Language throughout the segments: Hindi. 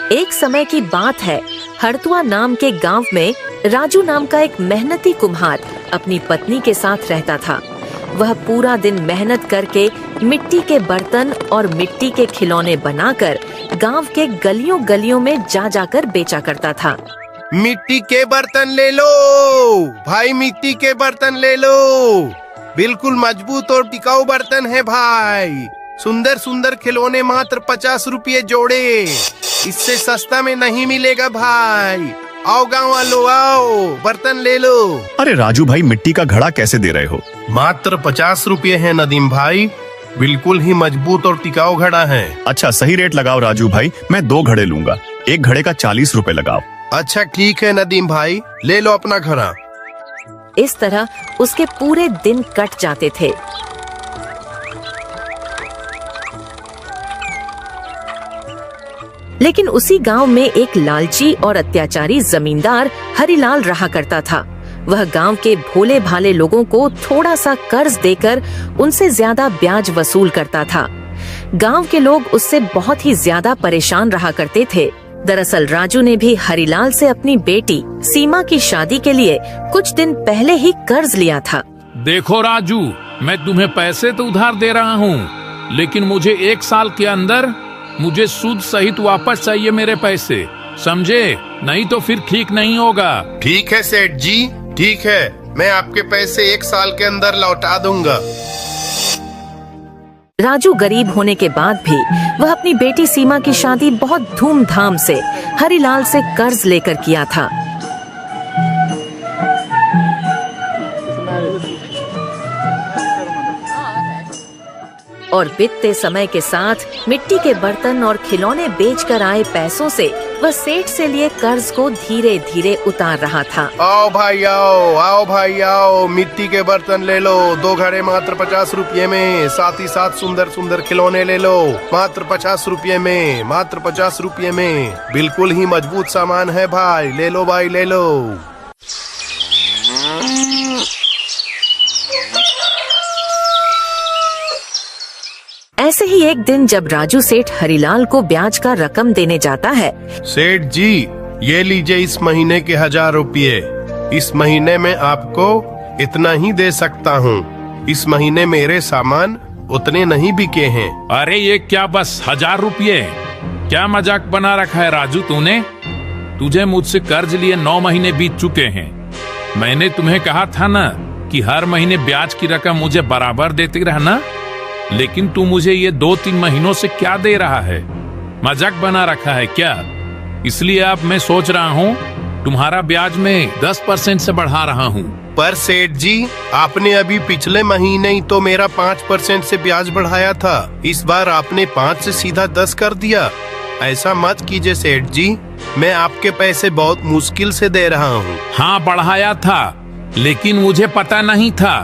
एक समय की बात है, हरतुआ नाम के गांव में राजू नाम का एक मेहनती कुम्हार अपनी पत्नी के साथ रहता था। वह पूरा दिन मेहनत करके मिट्टी के बर्तन और मिट्टी के खिलौने बनाकर गांव के गलियों गलियों में जा जाकर बेचा करता था। मिट्टी के बर्तन ले लो भाई, मिट्टी के बर्तन ले लो, बिल्कुल मजबूत और टिकाऊ बर्तन है भाई। सुंदर सुंदर खिलौने मात्र 50 रुपये जोड़े, इससे सस्ता में नहीं मिलेगा भाई। आओ गाँव वालों, आओ बर्तन ले लो। अरे राजू भाई, मिट्टी का घड़ा कैसे दे रहे हो? मात्र 50 रुपये है नदीम भाई, बिल्कुल ही मजबूत और टिकाऊ घड़ा है। अच्छा सही रेट लगाओ राजू भाई, मैं 2 घड़े लूंगा, एक घड़े का 40 रुपए लगाओ। अच्छा ठीक है नदीम भाई, ले लो अपना घड़ा। इस तरह उसके पूरे दिन कट जाते थे। लेकिन उसी गांव में एक लालची और अत्याचारी जमींदार हरिलाल रहा करता था। वह गांव के भोले भाले लोगों को थोड़ा सा कर्ज देकर उनसे ज्यादा ब्याज वसूल करता था। गांव के लोग उससे बहुत ही ज्यादा परेशान रहा करते थे। दरअसल राजू ने भी हरिलाल से अपनी बेटी सीमा की शादी के लिए कुछ दिन पहले ही कर्ज लिया था। देखो राजू, मैं तुम्हें पैसे तो उधार दे रहा हूँ, लेकिन मुझे 1 साल के अंदर मुझे सूद सहित वापस चाहिए मेरे पैसे, समझे? नहीं तो फिर ठीक नहीं होगा। ठीक है सेठ जी, ठीक है, मैं आपके पैसे 1 साल के अंदर लौटा दूंगा। राजू गरीब होने के बाद भी वह अपनी बेटी सीमा की शादी बहुत धूमधाम से हरिलाल से कर्ज लेकर किया था। और बीतते समय के साथ मिट्टी के बर्तन और खिलौने बेचकर आए पैसों से वह सेठ से लिए कर्ज को धीरे धीरे उतार रहा था। आओ भाई आओ, आओ भाई आओ, मिट्टी के बर्तन ले लो, 2 घड़े मात्र 50 रुपये में, साथ ही साथ सुंदर सुंदर खिलौने ले लो मात्र 50 रुपये में, मात्र 50 रुपये में, बिल्कुल ही मजबूत सामान है भाई, ले लो भाई ले लो। ऐसे ही एक दिन जब राजू सेठ हरिलाल को ब्याज का रकम देने जाता है। सेठ जी ये लीजिए इस महीने के 1000 रुपये, इस महीने में आपको इतना ही दे सकता हूँ, इस महीने मेरे सामान उतने नहीं बिके हैं। अरे ये क्या बस 1000 रुपये? क्या मजाक बना रखा है राजू तूने? तुझे मुझसे कर्ज लिए 9 महीने बीत चुके हैं। मैंने तुम्हें कहा था ना कि हर महीने ब्याज की रकम मुझे बराबर देते रहना, लेकिन तू मुझे ये 2-3 महीनों से क्या दे रहा है? मजाक बना रखा है क्या? इसलिए अब मैं सोच रहा हूँ तुम्हारा ब्याज में 10% से बढ़ा रहा हूँ। पर सेठ जी आपने अभी पिछले महीने ही तो मेरा 5% से ब्याज बढ़ाया था, इस बार आपने 5 से सीधा 10 कर दिया। ऐसा मत कीजिए सेठ जी, मैं आपके पैसे बहुत मुश्किल से दे रहा हूँ। हाँ बढ़ाया था, लेकिन मुझे पता नहीं था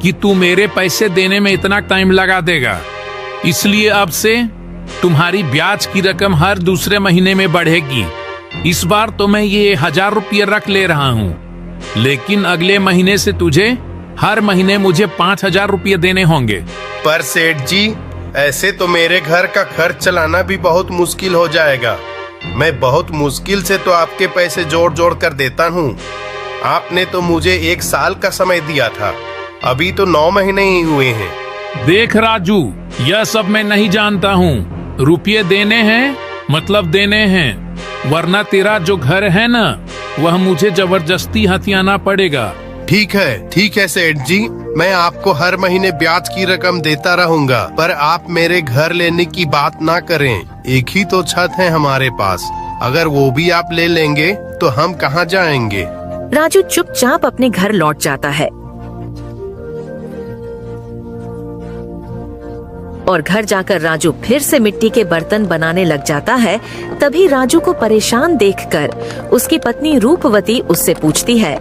कि तू मेरे पैसे देने में इतना टाइम लगा देगा, इसलिए अब से तुम्हारी ब्याज की रकम हर दूसरे महीने में बढ़ेगी। इस बार तो मैं ये 1000 रुपये रख ले रहा हूँ, लेकिन अगले महीने से तुझे हर महीने मुझे 5000 रुपये देने होंगे। पर सेठ जी ऐसे तो मेरे घर का खर्च चलाना भी बहुत मुश्किल हो जाएगा। मैं बहुत मुश्किल से तो आपके पैसे जोड़ जोड़ कर देता हूँ। आपने तो मुझे 1 साल का समय दिया था, अभी तो 9 महीने ही हुए हैं। देख राजू, यह सब मैं नहीं जानता हूँ, रुपये देने हैं मतलब देने हैं, वरना तेरा जो घर है ना वह मुझे जबरदस्ती हथियाना पड़ेगा। ठीक है सेठ जी, मैं आपको हर महीने ब्याज की रकम देता रहूंगा, पर आप मेरे घर लेने की बात ना करें। एक ही तो छत है हमारे पास, अगर वो भी आप ले लेंगे तो हम कहाँ जाएंगे। राजू चुपचाप अपने घर लौट जाता है और घर जाकर राजू फिर से मिट्टी के बर्तन बनाने लग जाता है। तभी राजू को परेशान देखकर उसकी पत्नी रूपवती उससे पूछती है,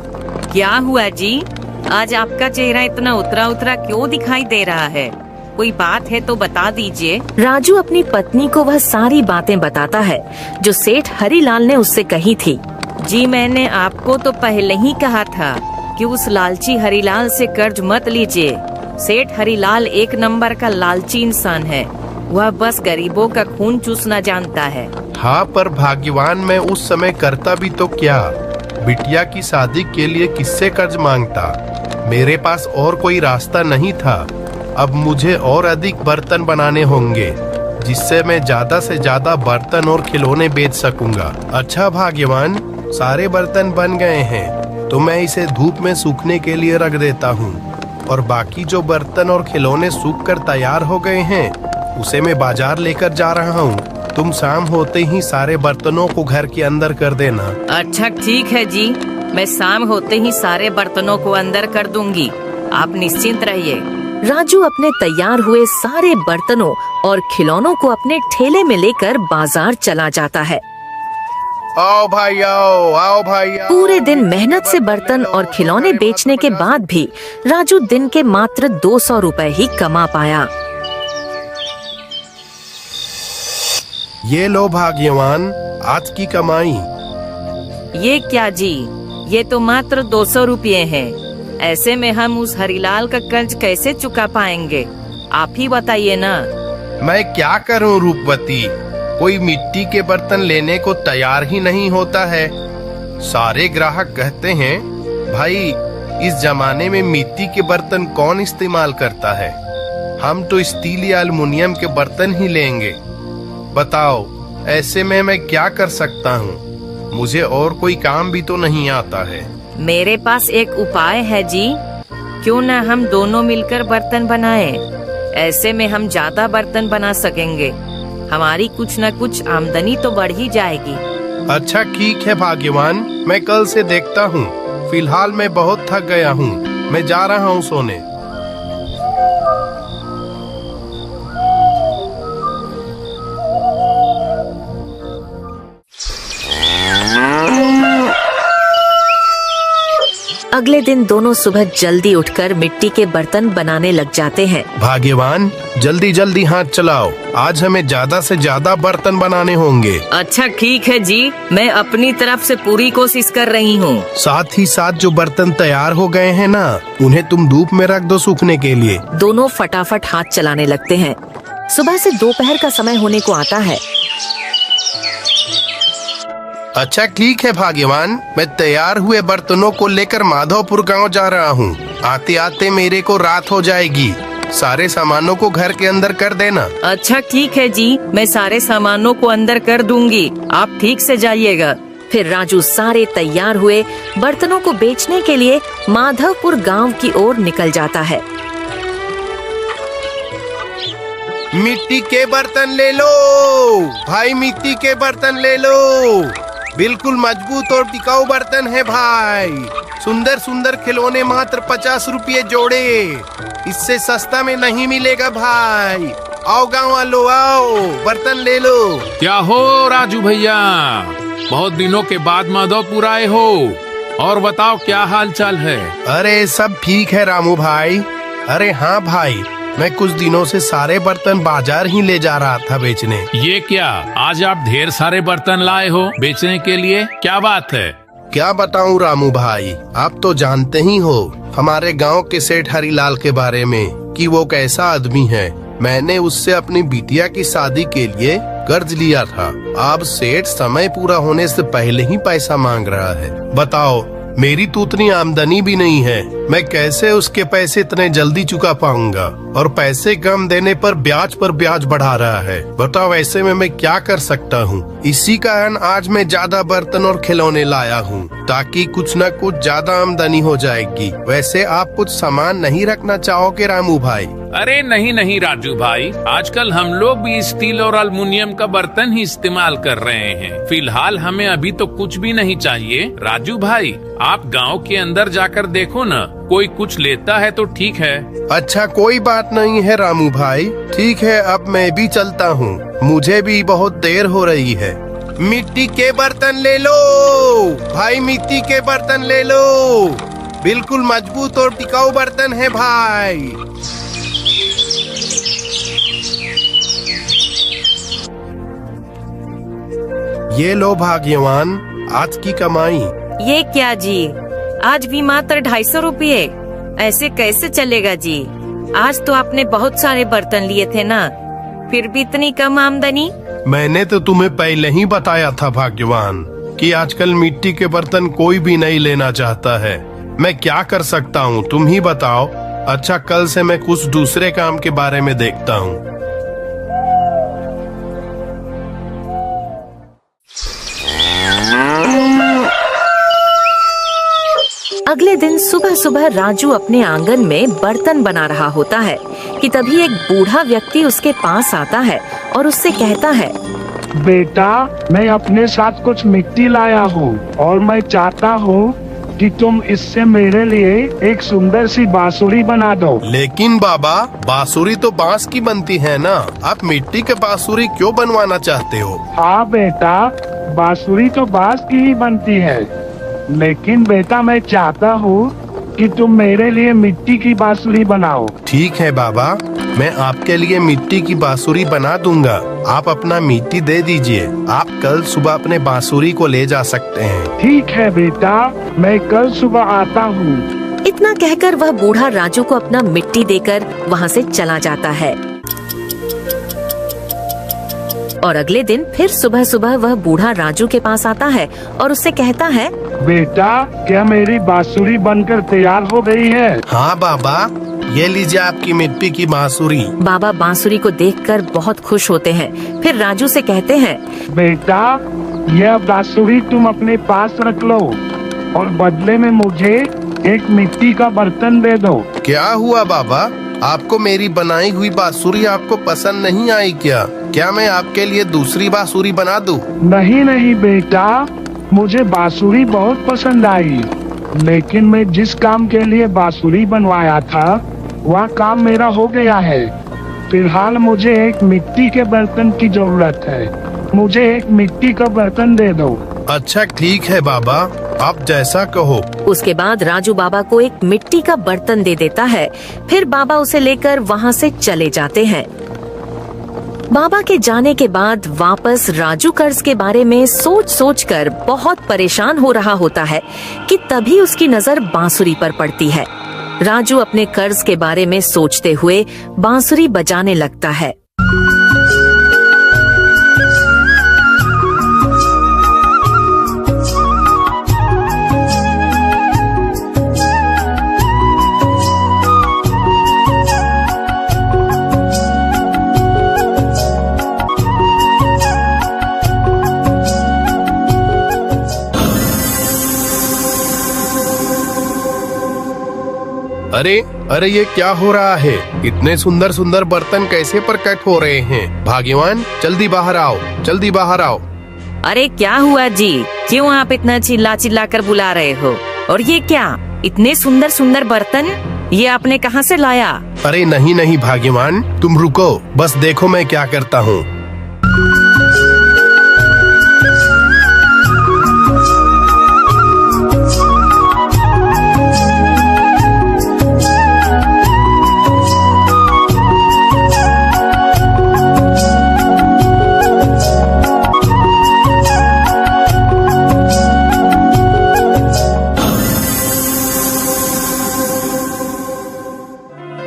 क्या हुआ जी? आज आपका चेहरा इतना उतरा उतरा क्यों दिखाई दे रहा है? कोई बात है तो बता दीजिए। राजू अपनी पत्नी को वह सारी बातें बताता है जो सेठ हरिलाल ने उससे कही थी। जी मैंने आपको तो पहले ही कहा था कि उस लालची हरिलाल से कर्ज मत लीजिए। सेठ हरिलाल 1 नंबर का लालची इंसान है, वह बस गरीबों का खून चूसना जानता है। हाँ, पर भाग्यवान मैं उस समय करता भी तो क्या, बिटिया की शादी के लिए किससे कर्ज मांगता। मेरे पास और कोई रास्ता नहीं था। अब मुझे और अधिक बर्तन बनाने होंगे, जिससे मैं ज्यादा से ज्यादा बर्तन और खिलौने बेच सकूंगा। अच्छा भाग्यवान, सारे बर्तन बन गए हैं, तो मैं इसे धूप में सूखने के लिए रख देता हूँ, और बाकी जो बर्तन और खिलौने सूख कर तैयार हो गए हैं, उसे मैं बाजार लेकर जा रहा हूँ। तुम शाम होते ही सारे बर्तनों को घर के अंदर कर देना। अच्छा ठीक है जी, मैं शाम होते ही सारे बर्तनों को अंदर कर दूंगी, आप निश्चिंत रहिए। राजू अपने तैयार हुए सारे बर्तनों और खिलौनों को अपने ठेले में लेकर बाजार चला जाता है। आओ भाई आओ, आओ भाई आओ। पूरे दिन मेहनत से बर्तन और खिलौने बेचने के बाद भी राजू दिन के मात्र 200 रुपए ही कमा पाया। ये लो भाग्यवान, आज की कमाई। ये क्या जी, ये तो मात्र 200 रुपये हैं। ऐसे में हम उस हरिलाल का कर्ज कैसे चुका पाएंगे, आप ही बताइए ना। मैं क्या करूं रूपवती, कोई मिट्टी के बर्तन लेने को तैयार ही नहीं होता है। सारे ग्राहक कहते हैं, भाई इस जमाने में मिट्टी के बर्तन कौन इस्तेमाल करता है, हम तो स्टील या एल्युमिनियम के बर्तन ही लेंगे। बताओ, ऐसे में मैं क्या कर सकता हूँ, मुझे और कोई काम भी तो नहीं आता है। मेरे पास एक उपाय है जी, क्यों न हम दोनों मिलकर बर्तन बनाएं। ऐसे में हम ज्यादा बर्तन बना सकेंगे, हमारी कुछ न कुछ आमदनी तो बढ़ ही जाएगी। अच्छा ठीक है भाग्यवान, मैं कल से देखता हूँ। फिलहाल मैं बहुत थक गया हूँ, मैं जा रहा हूँ सोने। अगले दिन दोनों सुबह जल्दी उठकर मिट्टी के बर्तन बनाने लग जाते हैं। भाग्यवान, जल्दी जल्दी हाथ चलाओ, आज हमें ज्यादा से ज्यादा बर्तन बनाने होंगे। अच्छा ठीक है जी, मैं अपनी तरफ से पूरी कोशिश कर रही हूँ। साथ ही साथ जो बर्तन तैयार हो गए हैं ना, उन्हें तुम धूप में रख दो सूखने के लिए। दोनों फटाफट हाथ चलाने लगते हैं। सुबह से दोपहर का समय होने को आता है। अच्छा ठीक है भाग्यवान, मैं तैयार हुए बर्तनों को लेकर माधवपुर गांव जा रहा हूँ। आते आते मेरे को रात हो जाएगी, सारे सामानों को घर के अंदर कर देना। अच्छा ठीक है जी, मैं सारे सामानों को अंदर कर दूंगी, आप ठीक से जाइएगा। फिर राजू सारे तैयार हुए बर्तनों को बेचने के लिए माधवपुर गांव की ओर निकल जाता है। मिट्टी के बर्तन ले लो भाई, मिट्टी के बर्तन ले लो, बिल्कुल मजबूत और टिकाऊ बर्तन है भाई। सुंदर सुंदर खिलौने मात्र 50 रुपये जोड़े, इससे सस्ता में नहीं मिलेगा भाई। आओ गाँव वालों, आओ बर्तन ले लो। क्या हो राजू भैया, बहुत दिनों के बाद माधवपुर आए हो, और बताओ क्या हाल चाल है। अरे सब ठीक है रामू भाई। अरे हाँ भाई, मैं कुछ दिनों से सारे बर्तन बाजार ही ले जा रहा था बेचने। ये क्या, आज आप ढेर सारे बर्तन लाए हो बेचने के लिए, क्या बात है। क्या बताऊं रामू भाई, आप तो जानते ही हो हमारे गांव के सेठ हरिलाल के बारे में कि वो कैसा आदमी है। मैंने उससे अपनी बिटिया की शादी के लिए कर्ज लिया था। अब सेठ समय पूरा होने से पहले ही पैसा मांग रहा है। बताओ, मेरी तो उतनी आमदनी भी नहीं है, मैं कैसे उसके पैसे इतने जल्दी चुका पाऊंगा, और पैसे कम देने पर ब्याज बढ़ा रहा है। बताओ, ऐसे में मैं क्या कर सकता हूँ। इसी कारण आज मैं ज्यादा बर्तन और खिलौने लाया हूँ, ताकि कुछ न कुछ ज्यादा आमदनी हो जाएगी। वैसे आप कुछ सामान नहीं रखना चाहोगे रामू भाई? अरे नहीं नहीं राजू भाई, आजकल हम लोग भी स्टील और एल्युमिनियम का बर्तन ही इस्तेमाल कर रहे हैं। फिलहाल हमें अभी तो कुछ भी नहीं चाहिए। राजू भाई, आप गांव के अंदर जाकर देखो न, कोई कुछ लेता है तो ठीक है। अच्छा कोई बात नहीं है रामू भाई, ठीक है, अब मैं भी चलता हूँ, मुझे भी बहुत देर हो रही है। मिट्टी के बर्तन ले लो भाई, मिट्टी के बर्तन ले लो, बिल्कुल मजबूत और टिकाऊ बर्तन है भाई। ये लो भाग्यवान, आज की कमाई। ये क्या जी, आज भी मात्र 250 रुपये, ऐसे कैसे चलेगा जी। आज तो आपने बहुत सारे बर्तन लिए थे ना, फिर भी इतनी कम आमदनी। मैंने तो तुम्हें पहले ही बताया था भाग्यवान कि आजकल मिट्टी के बर्तन कोई भी नहीं लेना चाहता है। मैं क्या कर सकता हूँ, तुम ही बताओ। अच्छा, कल से मैं कुछ दूसरे काम के बारे में देखता हूँ। अगले दिन सुबह सुबह राजू अपने आंगन में बर्तन बना रहा होता है कि तभी एक बूढ़ा व्यक्ति उसके पास आता है और उससे कहता है, बेटा, मैं अपने साथ कुछ मिट्टी लाया हूँ और मैं चाहता हूँ कि तुम इससे मेरे लिए एक सुंदर सी बांसुरी बना दो। लेकिन बाबा, बांसुरी तो बांस की बनती है ना, आप मिट्टी के बांसुरी क्यों बनवाना चाहते हो? हाँ बेटा, बांसुरी तो बांस की ही बनती है, लेकिन बेटा मैं चाहता हूँ कि तुम मेरे लिए मिट्टी की बांसुरी बनाओ। ठीक है बाबा, मैं आपके लिए मिट्टी की बांसुरी बना दूंगा। आप अपना मिट्टी दे दीजिए। आप कल सुबह अपने बांसुरी को ले जा सकते हैं। ठीक है बेटा, मैं कल सुबह आता हूँ। इतना कहकर वह बूढ़ा राजू को अपना मिट्टी देकर वहाँ से चला जाता है। और अगले दिन फिर सुबह सुबह वह बूढ़ा राजू के पास आता है और उससे कहता है, बेटा, क्या मेरी बांसुरी बनकर तैयार हो गई है? हाँ बाबा, ये लीजिए आपकी मिट्टी की बांसुरी। बाबा बांसुरी को देखकर बहुत खुश होते हैं। फिर राजू से कहते हैं, बेटा, यह बांसुरी तुम अपने पास रख लो और बदले में मुझे एक मिट्टी का बर्तन दे दो। क्या हुआ बाबा, आपको मेरी बनाई हुई बांसुरी आपको पसंद नहीं आई क्या? क्या मैं आपके लिए दूसरी बांसुरी बना दूं? नहीं नहीं बेटा, मुझे बांसुरी बहुत पसंद आई, लेकिन मैं जिस काम के लिए बांसुरी बनवाया था वह काम मेरा हो गया है। फिलहाल मुझे एक मिट्टी के बर्तन की जरूरत है। मुझे एक मिट्टी का बर्तन दे दो। अच्छा ठीक है बाबा, आप जैसा कहो। उसके बाद राजू बाबा को एक मिट्टी का बर्तन दे देता है। फिर बाबा उसे लेकर वहाँ से चले जाते हैं। बाबा के जाने के बाद वापस राजू कर्ज के बारे में सोच सोच कर बहुत परेशान हो रहा होता है कि तभी उसकी नजर बांसुरी पर पड़ती है। राजू अपने कर्ज के बारे में सोचते हुए बांसुरी बजाने लगता है। अरे अरे, ये क्या हो रहा है? इतने सुंदर सुंदर बर्तन कैसे प्रकट हो रहे हैं? भाग्यवान, जल्दी बाहर आओ, जल्दी बाहर आओ। अरे क्या हुआ जी, क्यों आप इतना चिल्ला चिल्ला कर बुला रहे हो? और ये क्या, इतने सुंदर सुंदर बर्तन ये आपने कहाँ से लाया? अरे नहीं नहीं भाग्यवान, तुम रुको, बस देखो मैं क्या करता हूँ।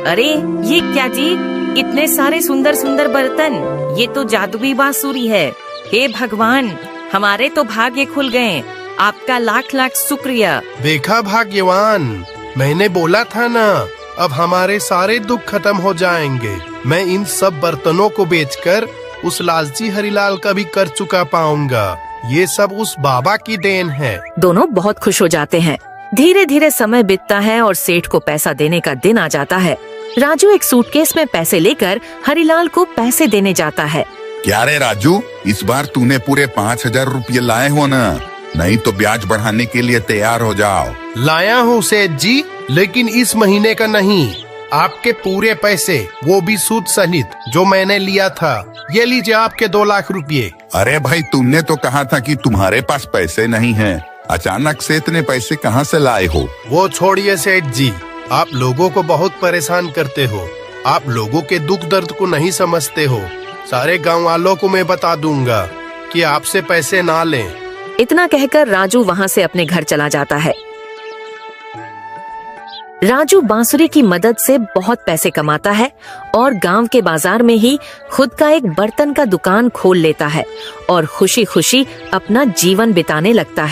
अरे ये क्या जी, इतने सारे सुंदर सुंदर बर्तन, ये तो जादुई बांसुरी है। हे भगवान, हमारे तो भाग्य खुल गए। आपका लाख लाख शुक्रिया। देखा भाग्यवान, मैंने बोला था ना, अब हमारे सारे दुख खत्म हो जाएंगे। मैं इन सब बर्तनों को बेचकर उस लालची हरिलाल का भी कर चुका पाऊंगा। ये सब उस बाबा की देन है। दोनों बहुत खुश हो जाते हैं। धीरे धीरे समय बीतता है और सेठ को पैसा देने का दिन आ जाता है। राजू एक सूटकेस में पैसे लेकर हरिलाल को पैसे देने जाता है। क्या रे राजू, इस बार तूने पूरे 5,000 रुपये लाए हो ना? नहीं तो ब्याज बढ़ाने के लिए तैयार हो जाओ। लाया हूँ सेठ जी, लेकिन इस महीने का नहीं, आपके पूरे पैसे, वो भी सूद सहित जो मैंने लिया था। ये लीजिए आपके 2 लाख रुपये। अरे भाई, तुमने तो कहा था कि तुम्हारे पास पैसे नहीं हैं। अचानक से इतने पैसे कहाँ से लाए हो? वो छोड़िए सेठ जी, आप लोगों को बहुत परेशान करते हो। आप लोगों के दुख दर्द को नहीं समझते हो। सारे गांव वालों को मैं बता दूंगा कि आपसे पैसे ना लें। इतना कहकर राजू वहाँ से अपने घर चला जाता है। राजू बांसुरी की मदद से बहुत पैसे कमाता है और गांव के बाजार में ही खुद का एक बर्तन का दुकान खोल लेता है और खुशी खुशी अपना जीवन बिताने लगता है।